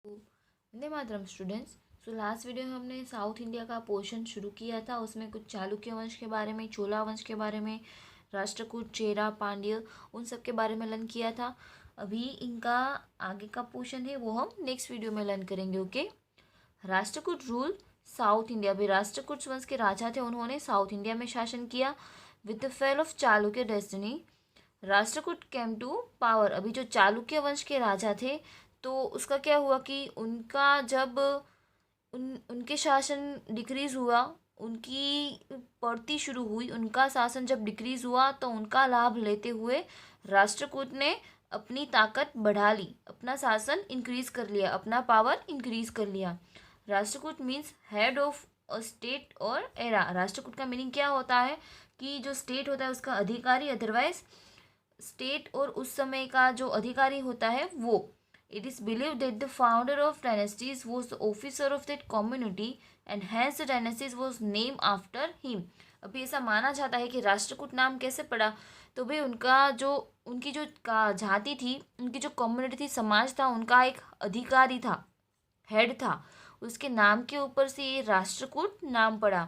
Vande Mataram students. So last video में हमने south India का पोर्शन शुरू किया था। उसमें कुछ चालुक्य वंश के बारे में, चोला वंश के बारे में, राष्ट्रकूट, चेरा, पांड्य, उन सब के बारे में लर्न किया था। अभी इनका आगे का पोर्शन है वो हम नेक्स्ट वीडियो में लर्न करेंगे। Okay. Rashtrakuta rule south India. अभी राष्ट्रकूट वंश के राजा थे, उन्होंने साउथ इंडिया में शासन किया। With the fall of Chalukya dynasty Rashtrakuta came to power. अभी जो चालुक्य वंश के राजा थे, तो उसका क्या हुआ कि उनका जब उनके शासन डिक्रीज हुआ, उनकी बढ़ती शुरू हुई, उनका शासन जब डिक्रीज हुआ तो उनका लाभ लेते हुए राष्ट्रकूट ने अपनी ताकत बढ़ा ली, अपना शासन इंक्रीज कर लिया, अपना पावर इंक्रीज कर लिया। Rashtrakuta means head of a state और एरा। राष्ट्रकूट का मीनिंग क्या होता है कि जो स्टेट होता है उसका अधिकारी, अदरवाइज स्टेट और उस समय का जो अधिकारी होता है वो। It is believed that the founder of dynasties was the officer of that community and hence the dynasties was named after him. अभी ऐसा माना जाता है कि राष्ट्रकूट नाम कैसे पड़ा, तो भाई उनकी जो का जाति थी, उनकी जो कम्युनिटी थी, समाज था, उनका एक अधिकारी था, हेड था, उसके नाम के ऊपर से ये राष्ट्रकूट नाम पड़ा।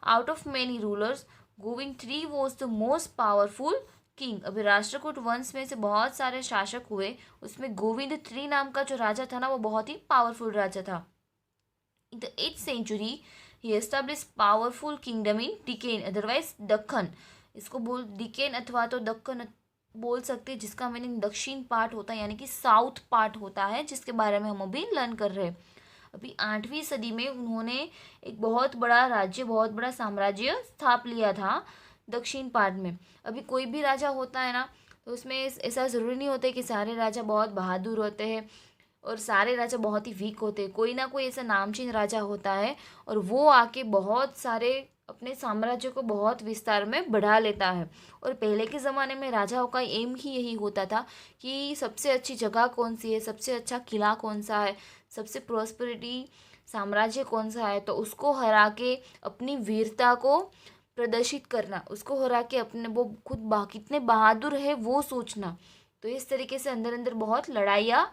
Out of many rulers Govind three was the most powerful king. अभी राष्ट्रकूट वंश में से बहुत सारे शासक हुए, उसमें गोविंद थ्री नाम का जो राजा था ना, वो बहुत ही पावरफुल राजा था। In the 8th century he establish powerful kingdom in Deccan, otherwise Deccan. इसको बोल डिकेन अथवा तो दक्कन बोल सकते हैं, जिसका मीनिंग दक्षिण पार्ट होता है, यानी कि साउथ पार्ट होता है, जिसके बारे में हम अभी लर्न कर रहे हैं। अभी 8वीं सदी में उन्होंने एक बहुत बड़ा राज्य, बहुत बड़ा साम्राज्य स्थाप लिया था दक्षिण पार्ट में। अभी कोई भी राजा होता है ना, तो उसमें ऐसा ज़रूरी नहीं होता है कि सारे राजा बहुत बहादुर होते हैं और सारे राजा बहुत ही वीक होते हैं। कोई ना कोई ऐसा नामचीन राजा होता है और वो आके बहुत सारे अपने साम्राज्य को बहुत विस्तार में बढ़ा लेता है। और पहले के ज़माने में राजाओं का एम ही यही होता था कि सबसे अच्छी जगह कौन सी है, सबसे अच्छा किला कौन सा है, सबसे प्रॉस्पेरिटी साम्राज्य कौन सा है, तो उसको हरा के अपनी वीरता को प्रदर्शित करना, उसको हरा के अपने वो खुद कितने बहादुर है वो सोचना। तो इस तरीके से अंदर अंदर बहुत लड़ाइयाँ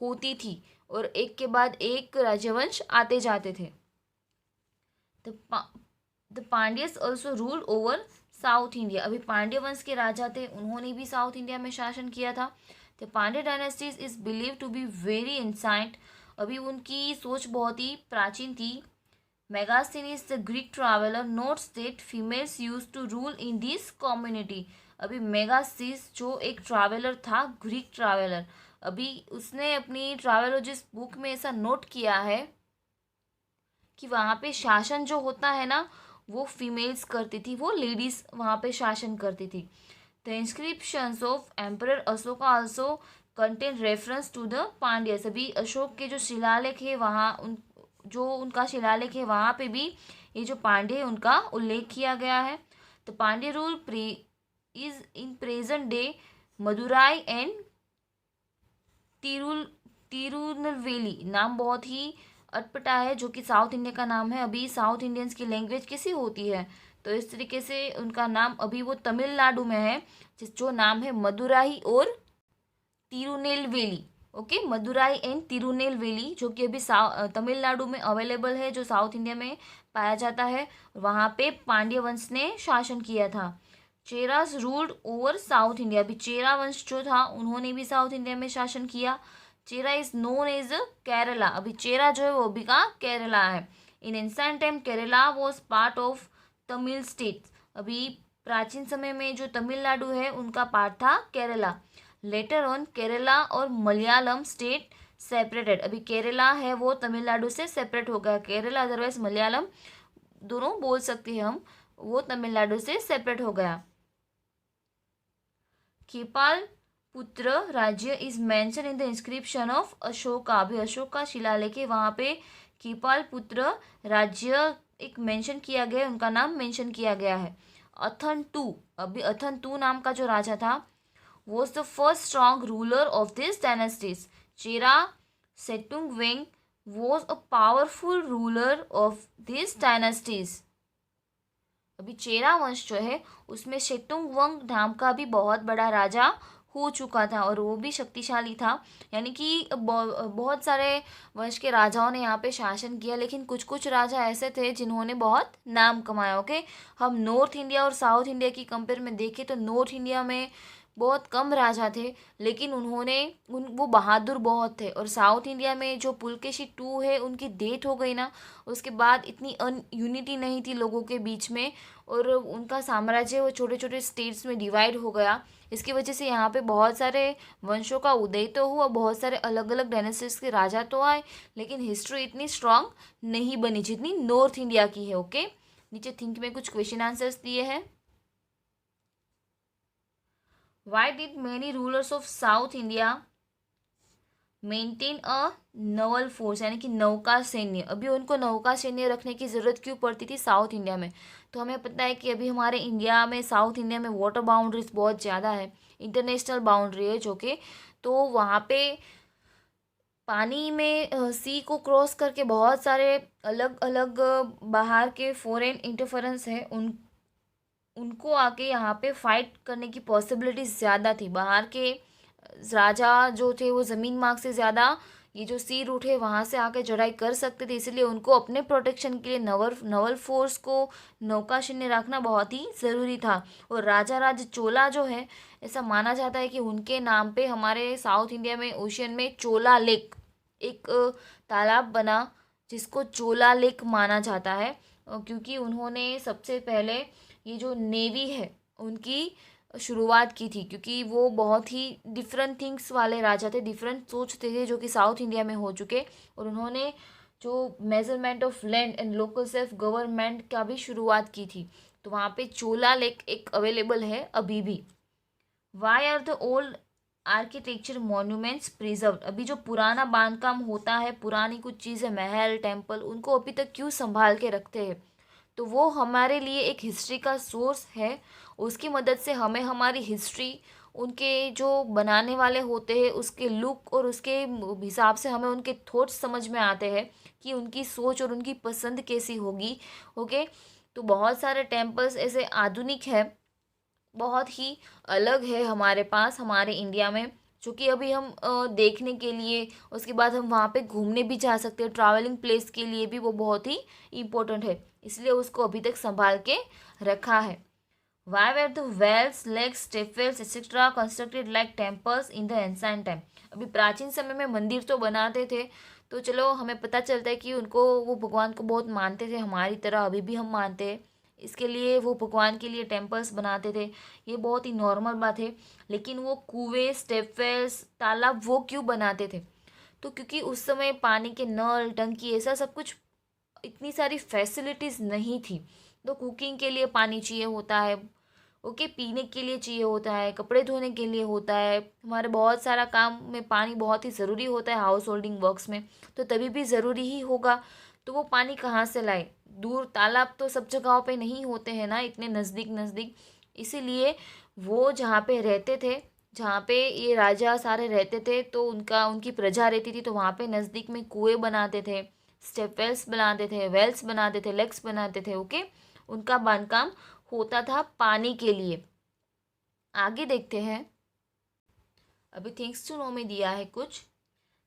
होती थी और एक के बाद एक राजवंश आते जाते थे। The Pandyas also rule over south India. अभी पांड्य वंश के राजा थे, उन्होंने भी साउथ इंडिया में शासन किया था। The Pandya dynasties is believe to be very ancient. अभी उनकी सोच बहुत ही प्राचीन थी। Megasthenes, the Greek traveler, notes that females used to rule in this community. अभी मेगास्थीस जो एक ट्रैवलर था, ग्रीक ट्रैवलर, अभी उसने अपनी ट्रैवलॉजिस्ट बुक में ऐसा नोट किया है कि वहाँ पे शासन जो होता है ना, वो फीमेल्स करती थी, वो लेडीज वहाँ पे शासन करती थी। The inscriptions of emperor Ashoka also contain reference to the Pandyas. अभी अशोक के जो शिलालेख है, वहाँ उनका शिलालेख है, वहाँ पे भी ये जो पांड्य है उनका उल्लेख किया गया है। The Pandya rule is in present day Madurai and Tirunelveli. नाम बहुत ही अटपटा है, जो कि साउथ इंडिया का नाम है। अभी साउथ इंडियंस की लैंग्वेज कैसी होती है, तो इस तरीके से उनका नाम, अभी वो तमिलनाडु में है, जो नाम है मदुराई और तिरुनेलवेली। ओके, मदुराई एंड तिरुनेलवेली, जो कि अभी तमिलनाडु में अवेलेबल है, जो साउथ इंडिया में पाया जाता है। वहाँ पे पांड्य वंश ने शासन किया था। Cheras ruled over south India. अभी चेरा वंश जो था, उन्होंने भी साउथ इंडिया में शासन किया। चेरा इज नोन एज केरला। अभी चेरा जो है वो भी का केरला है। इन ancient time Kerala was part of Tamil state. अभी प्राचीन समय में जो तमिलनाडु है उनका पार्ट था केरला। लेटर ऑन केरला और मलयालम स्टेट सेपरेटेड। अभी केरला है वो तमिलनाडु से सेपरेट हो गया। केरला अदरवाइज मलयालम दोनों बोल सकते हैं हम, वो तमिलनाडु से सेपरेट हो गया। केपाल पुत्र राज्य is mention in the inscription of Ashoka. अभी अशोक का शिलालेख है, वहाँ पे केपाल पुत्र राज्य एक मेंशन किया गया, उनका नाम मेंशन किया गया है। अथन टू, अभी अथन टू नाम का जो राजा था, was the first strong ruler of this dynasties. Chera Setungwang was a powerful ruler of these dynasties. अभी चेरा वंश जो है उसमें शेतुंगवंग नाम का भी बहुत बड़ा राजा हो चुका था और वो भी शक्तिशाली था। यानी कि बहुत सारे वंश के राजाओं ने यहाँ पे शासन किया, लेकिन कुछ कुछ राजा ऐसे थे जिन्होंने बहुत नाम कमाया। ओके, हम नॉर्थ इंडिया और साउथ इंडिया की कंपेयर में देखें तो नॉर्थ इंडिया में बहुत कम राजा थे, लेकिन उन्होंने वो बहादुर बहुत थे। और साउथ इंडिया में जो पुलकेशी टू है उनकी डेथ हो गई ना, उसके बाद इतनी यूनिटी नहीं थी लोगों के बीच में, और उनका साम्राज्य वो छोटे छोटे स्टेट्स में डिवाइड हो गया। इसकी वजह से यहाँ पे बहुत सारे वंशों का उदय तो हुआ, बहुत सारे अलग अलग डायनेस्टीज के राजा तो आए, लेकिन हिस्ट्री इतनी स्ट्रांग नहीं बनी जितनी नॉर्थ इंडिया की है। ओके, नीचे थिंक में कुछ क्वेश्चन आंसर्स दिए हैं। Why did many rulers of south India maintain a Naval force, यानी कि नौका सैन्य। अभी उनको नौका सैन्य रखने की ज़रूरत क्यों पड़ती थी साउथ इंडिया में? तो हमें पता है कि अभी हमारे इंडिया में, साउथ इंडिया में वाटर बाउंड्रीज बहुत ज़्यादा है, इंटरनेशनल बाउंड्री है जो कि, तो वहाँ पे पानी में सी को क्रॉस करके बहुत सारे अलग अलग बाहर के फॉरेन इंटरफेरेंस है, उनको आके यहाँ पे फाइट करने की पॉसिबिलिटीज ज़्यादा थी। बाहर के राजा जो थे वो ज़मीन मार्ग से ज़्यादा ये जो सी रूट है वहाँ से आके चढ़ाई कर सकते थे, इसलिए उनको अपने प्रोटेक्शन के लिए नवल नवल फोर्स को, नौका सैन्य रखना बहुत ही ज़रूरी था। और राजा राज चोला जो है, ऐसा माना जाता है कि उनके नाम पे हमारे साउथ इंडिया में ओशियन में चोला लेक, एक तालाब बना जिसको चोला लेक माना जाता है, क्योंकि उन्होंने सबसे पहले ये जो नेवी है उनकी शुरुआत की थी, क्योंकि वो बहुत ही डिफरेंट थिंग्स वाले राजा थे, डिफरेंट सोचते थे जो कि साउथ इंडिया में हो चुके, और उन्होंने जो measurement of land and local self government का भी शुरुआत की थी। तो वहाँ पे चोला लेक एक अवेलेबल है अभी भी। Why are the old architecture monuments preserve, अभी जो पुराना बांधकाम होता है, पुरानी कुछ चीज़ें, महल, टेम्पल, उनको अभी तक क्यों संभाल के रखते हैं? तो वो हमारे लिए एक हिस्ट्री का सोर्स है। उसकी मदद से हमें हमारी हिस्ट्री, उनके जो बनाने वाले होते हैं उसके लुक और उसके हिसाब से हमें उनके थॉट्स समझ में आते हैं कि उनकी सोच और उनकी पसंद कैसी होगी। ओके, तो बहुत सारे टेम्पल्स ऐसे आधुनिक है, बहुत ही अलग है हमारे पास, हमारे इंडिया में, जो कि अभी हम देखने के लिए, उसके बाद हम वहाँ पे घूमने भी जा सकते हैं, ट्रैवलिंग प्लेस के लिए भी वो बहुत ही इम्पोर्टेंट है, इसलिए उसको अभी तक संभाल के रखा है। Why were the wells, lakes, stepwells etcetera constructed like temples in the ancient time, अभी प्राचीन समय में मंदिर तो बनाते थे, तो चलो हमें पता चलता है कि उनको, वो भगवान को बहुत मानते थे, हमारी तरह अभी भी हम मानते हैं, इसके लिए वो भगवान के लिए टेम्पल्स बनाते थे, ये बहुत ही नॉर्मल बात है। लेकिन वो कुएं, स्टेपवेल्स, तालाब वो क्यों बनाते थे? तो क्योंकि उस समय पानी के नल, टंकी, ऐसा सब कुछ, इतनी सारी फैसिलिटीज़ नहीं थी। तो कुकिंग के लिए पानी चाहिए होता है, ओके, पीने के लिए चाहिए होता है, कपड़े धोने के लिए होता है, हमारे बहुत सारा काम में पानी बहुत ही ज़रूरी होता है, हाउस होल्डिंग वर्क्स में, तो तभी भी ज़रूरी ही होगा। तो वो पानी कहाँ से लाए? दूर, तालाब तो सब जगहों पे नहीं होते हैं ना, इतने नज़दीक नज़दीक, इसीलिए वो जहाँ पे रहते थे, जहाँ पे ये राजा सारे रहते थे, तो उनकी प्रजा रहती थी, तो वहाँ पे नज़दीक में कुएं बनाते थे, स्टेपवेल्स बनाते थे, वेल्स बनाते थे, लेक्स बनाते थे। ओके, उनका बांधकाम होता था पानी के लिए। आगे देखते हैं, अभी थिंग्स टू नो में दिया है कुछ।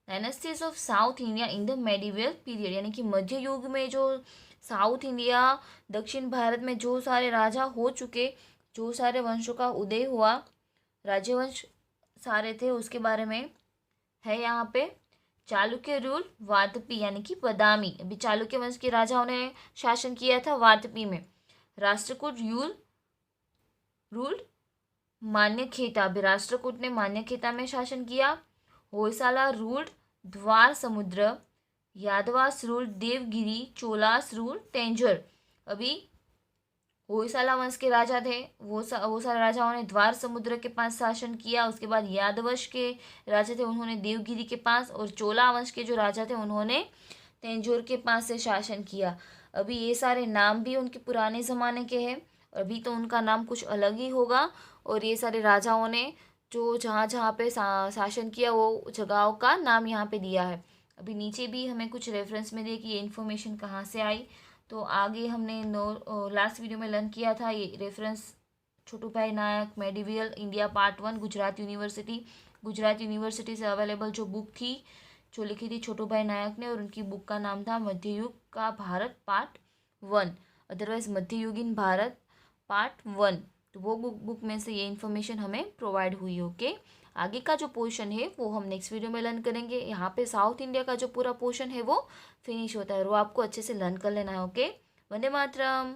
Dynasties of south India in the medieval period, यानी कि मध्य युग में जो साउथ इंडिया, दक्षिण भारत में जो सारे राजा हो चुके, जो सारे वंशों का उदय हुआ, राज्यवंश सारे थे, उसके बारे में है यहाँ पे। चालुक्य रूल वातपी, यानी कि बदामी, अभी चालुक्य वंश के राजाओं ने शासन किया था वातपी में। राष्ट्रकूट रूल मान्यखेता, अभी राष्ट्रकूट ने मान्यखेता में शासन किया। Hoysala ruled Dwara Samudra, Yadavas ruled Devagiri, Cholas ruled Tanjore, अभी होयसाला वंश के राजा थे, वो सारे राजाओं ने द्वार समुद्र के पास शासन किया। उसके बाद यादवंश के राजा थे, उन्होंने देवगिरी के पास, और चोला वंश के जो राजा थे उन्होंने तेंजोर के पास से शासन किया। अभी ये सारे नाम भी उनके पुराने ज़माने के हैं, अभी तो उनका नाम कुछ अलग ही होगा। और ये सारे राजाओं ने जो जहाँ जहाँ पे शासन किया, वो जगहों का नाम यहाँ पे दिया है। अभी नीचे भी हमें कुछ रेफरेंस में दे कि ये इन्फॉर्मेशन कहाँ से आई। तो आगे हमने लास्ट वीडियो में लर्न किया था, ये reference Chhotubhai Nayak medieval India part 1 Gujarat university से अवेलेबल जो बुक थी, जो लिखी थी छोटूभाई नायक ने, और उनकी बुक का नाम था मध्ययुग का भारत पार्ट 1, अदरवाइज मध्ययुगीन भारत पार्ट 1। तो वो बुक में से ये इन्फॉर्मेशन हमें प्रोवाइड हुई। ओके, आगे का जो पोर्शन है वो हम नेक्स्ट वीडियो में लर्न करेंगे। यहाँ पे साउथ इंडिया का जो पूरा पोर्शन है वो फिनिश होता है और वो आपको अच्छे से लर्न कर लेना है। ओके, वंदे मातरम।